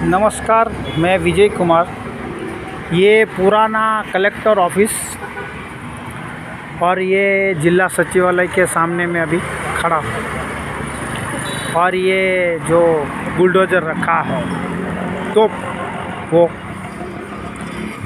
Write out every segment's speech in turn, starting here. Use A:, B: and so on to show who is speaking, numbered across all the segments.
A: नमस्कार, मैं विजय कुमार। ये पुराना कलेक्टर ऑफिस और ये जिला सचिवालय के सामने में अभी खड़ा हूँ। और ये जो बुलडोज़र रखा है तो वो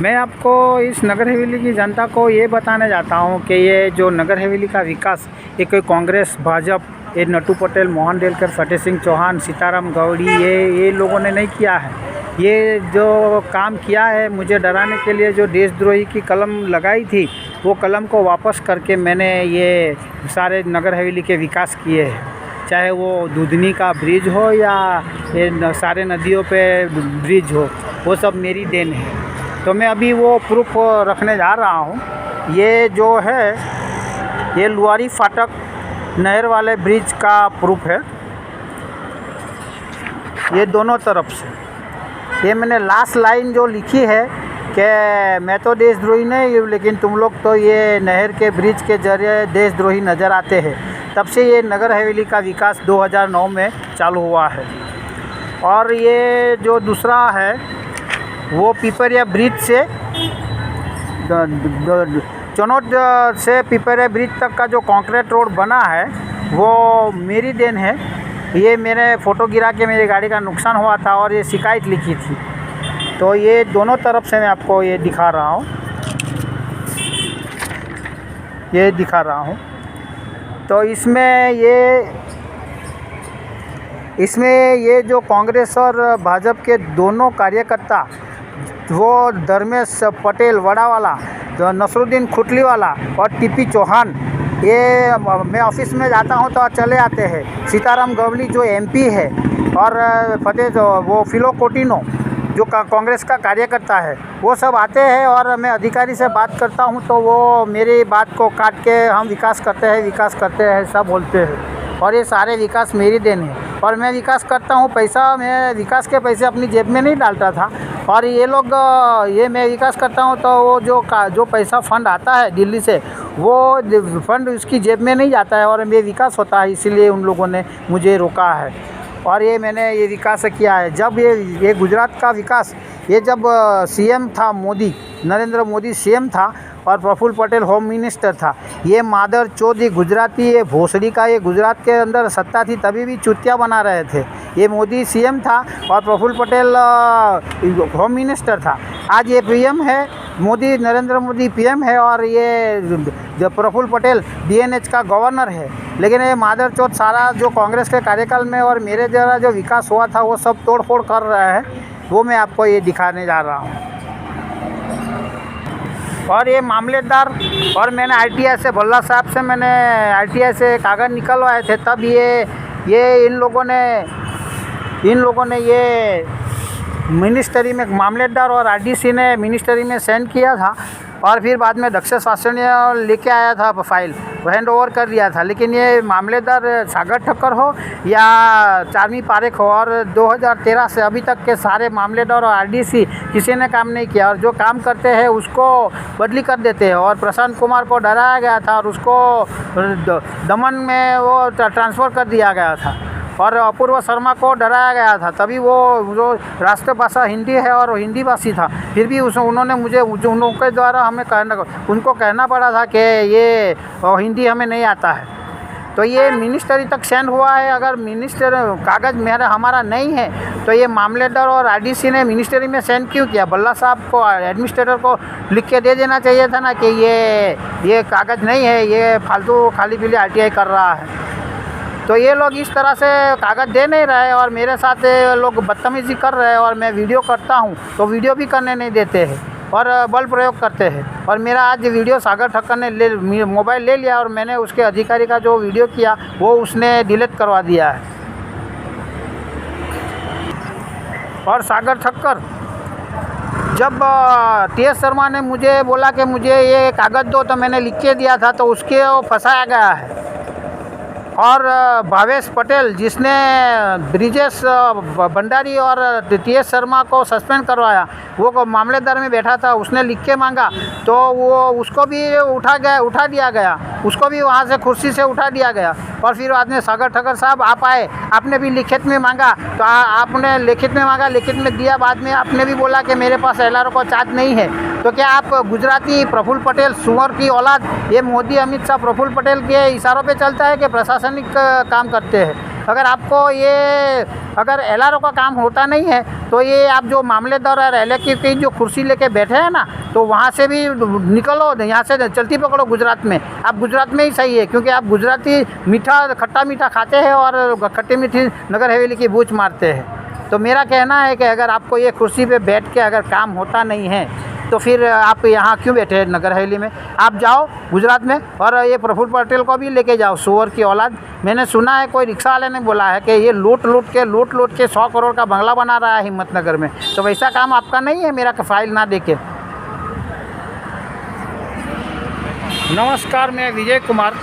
A: मैं आपको इस नगर हवेली की जनता को ये बताने जाता हूँ कि ये जो नगर हवेली का विकास ये कोई कांग्रेस, भाजपा, ये नट्टू पटेल, मोहन डेलकर, फतेह सिंह चौहान, सीताराम गौड़ी ये लोगों ने नहीं किया है। ये जो काम किया है मुझे डराने के लिए, जो देशद्रोही की कलम लगाई थी वो कलम को वापस करके मैंने ये सारे नगर हवेली के विकास किए हैं। चाहे वो दूधनी का ब्रिज हो या ये सारे नदियों पे ब्रिज हो, वो सब मेरी देन है। तो मैं अभी वो प्रूफ रखने जा रहा हूँ। ये जो है ये लुआरी फाटक नहर वाले ब्रिज का प्रूफ है, ये दोनों तरफ से। ये मैंने लास्ट लाइन जो लिखी है कि मैं तो देशद्रोही नहीं, लेकिन तुम लोग तो ये नहर के ब्रिज के जरिए देशद्रोही नज़र आते हैं। तब से ये नगर हवेली का विकास 2009 में चालू हुआ है। और ये जो दूसरा है वो पिपरिया ब्रिज से चनौद से पिपरिया ब्रिज तक का जो कंक्रीट रोड बना है वो मेरी देन है। ये मैंने फ़ोटो गिरा के मेरी गाड़ी का नुकसान हुआ था और ये शिकायत लिखी थी। तो ये दोनों तरफ से मैं आपको ये दिखा रहा हूँ, ये दिखा रहा हूँ। तो इसमें ये जो कांग्रेस और भाजपा के दोनों कार्यकर्ता, वो धर्मेश पटेल वड़ावाला, जो नसरुद्दीन खुटली वाला और टीपी चौहान, ये मैं ऑफिस में जाता हूँ तो चले आते हैं। सीताराम गवली जो एमपी है और फतेह जो वो फिलो कोटिनो जो कांग्रेस का कार्यकर्ता है, वो सब आते हैं और मैं अधिकारी से बात करता हूँ तो वो मेरी बात को काट के हम विकास करते हैं सब बोलते हैं। और ये सारे विकास मेरी देन है और मैं विकास करता हूँ। मैं विकास के पैसे अपनी जेब में नहीं डालता था। और ये लोग मैं विकास करता हूँ तो वो जो पैसा फंड आता है दिल्ली से, वो फंड उसकी जेब में नहीं जाता है और ये विकास होता है। इसीलिए उन लोगों ने मुझे रोका है और मैंने ये विकास किया है। जब ये गुजरात का विकास, ये जब सीएम था मोदी, नरेंद्र मोदी सीएम था और प्रफुल्ल पटेल होम मिनिस्टर था, ये मादर चौधरी गुजराती, ये भोसड़ी का ये गुजरात के अंदर सत्ता थी तभी भी चुतिया बना रहे थे। ये मोदी सीएम था और प्रफुल्ल पटेल होम मिनिस्टर था। आज ये पीएम है, नरेंद्र मोदी पीएम है और ये जो प्रफुल्ल पटेल डीएनएच का गवर्नर है। लेकिन ये मादर चौथ सारा जो कांग्रेस के कार्यकाल में और मेरे जरा जो विकास हुआ था वो सब तोड़ फोड़ कर रहा है। वो मैं आपको ये दिखाने जा रहा हूँ। और ये मामलेदार, और मैंने आईटीआई से भल्ला साहब से मैंने आईटीआई से कागज़ निकलवाए थे, तब ये इन लोगों ने ये मिनिस्ट्री में, मामलेदार और आरडीसी ने मिनिस्ट्री में सेंड किया था और फिर बाद में दक्ष शासनिया लेके आया था, फाइल हैंड ओवर कर दिया था। लेकिन ये मामलेदार सागर ठक्कर हो या चार्मी पारेख हो, और 2013 से अभी तक के सारे मामलेदार और आरडीसी किसी ने काम नहीं किया और जो काम करते हैं उसको बदली कर देते हैं। और प्रशांत कुमार को डराया गया था और उसको दमन में वो ट्रांसफ़र कर दिया गया था और अपूर्व शर्मा को डराया गया था। तभी वो जो राष्ट्रभाषा हिंदी है और हिंदी भाषी था, फिर भी उन्होंने उनके द्वारा उनको कहना पड़ा था कि ये हिंदी हमें नहीं आता है। तो ये मिनिस्ट्री तक सेंड हुआ है। अगर मिनिस्टर कागज़ हमारा नहीं है तो ये मामलेदार और आरडीसी ने मिनिस्ट्री में सेंड क्यों किया? भल्ला साहब को, एडमिनिस्ट्रेटर को लिख के दे देना चाहिए था ना कि ये कागज़ नहीं है, ये फालतू खाली पीली आरटीआई कर रहा है। तो ये लोग इस तरह से कागज़ दे नहीं रहे और मेरे साथ लोग बदतमीज़ी कर रहे हैं और मैं वीडियो करता हूँ तो वीडियो भी करने नहीं देते हैं और बल प्रयोग करते हैं। और मेरा आज वीडियो सागर ठक्कर ने मोबाइल ले लिया और मैंने उसके अधिकारी का जो वीडियो किया वो उसने डिलीट करवा दिया है। और सागर ठक्कर, जब टीएस शर्मा ने मुझे बोला कि मुझे ये कागज़ दो तो मैंने लिख के दिया था, तो उसके वो फंसाया गया है और भावेश पटेल जिसने ब्रिजेश भंडारी और टी.एस. शर्मा को सस्पेंड करवाया, वो मामलेदार में बैठा था, उसने लिख के मांगा तो वो उसको भी उठा दिया गया, उसको भी वहाँ से कुर्सी से उठा दिया गया। और फिर बाद में सागर ठक्कर साहब आप आए, आपने भी लिखित में मांगा तो आपने लिखित में मांगा, लिखित में दिया, बाद में आपने भी बोला कि मेरे पास LRO का चार्ज नहीं है। तो क्या आप गुजराती प्रफुल्ल पटेल सुअर की औलाद, ये मोदी अमित शाह प्रफुल्ल पटेल के इशारों पे चलता है कि प्रशासनिक काम करते हैं? अगर आपको ये अगर LRO का काम होता नहीं है तो ये आप जो मामलेदार और LA की जो कुर्सी लेके बैठे हैं ना, तो वहाँ से भी निकलो, यहाँ से चलती पकड़ो गुजरात में। आप गुजरात में ही सही है, क्योंकि आप गुजराती मीठा खट्टा मीठा खाते हैं और खट्टी मीठी नगर हवेली की बूझ मारते हैं। तो मेरा कहना है कि अगर आपको ये कुर्सी पे बैठ के अगर काम होता नहीं है तो फिर आप यहाँ क्यों बैठे हैं नगर हवेली में? आप जाओ गुजरात में और ये प्रफुल्ल पटेल को भी लेके जाओ, सुअर की औलाद। मैंने सुना है कोई रिक्शा वाले ने बोला है कि ये लूट लूट के 100 करोड़ का बंगला बना रहा है हिम्मतनगर में। तो वैसा काम आपका नहीं है मेरा फाइल ना देके। नमस्कार, मैं विजय कुमार।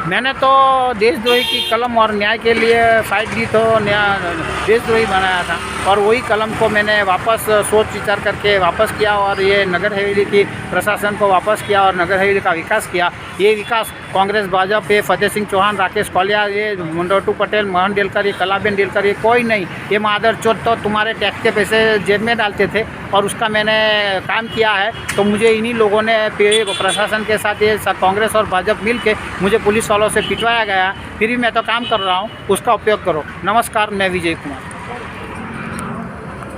A: मैंने तो देशद्रोही की कलम और न्याय के लिए फाइट दी, तो देशद्रोही बनाया था और वही कलम को मैंने वापस सोच विचार करके वापस किया और ये नगर हवेली की प्रशासन को वापस किया और नगर हवेली का विकास किया। ये विकास कांग्रेस, भाजपा, फतेह सिंह चौहान, राकेश कौलिया, ये मंडोटू पटेल, मोहन डेलकर, ये कलाबेन डेलकर, ये कोई नहीं, ये मादर चौथ तो तुम्हारे टैक्स के पैसे जेब में डालते थे और उसका मैंने काम किया है। तो मुझे इन्हीं लोगों ने प्रशासन के साथ ये कांग्रेस और भाजपा मिल के मुझे पुलिस वालों से पिटवाया गया, फिर भी मैं तो काम कर रहा हूँ, उसका उपयोग करो। नमस्कार, मैं विजय कुमार।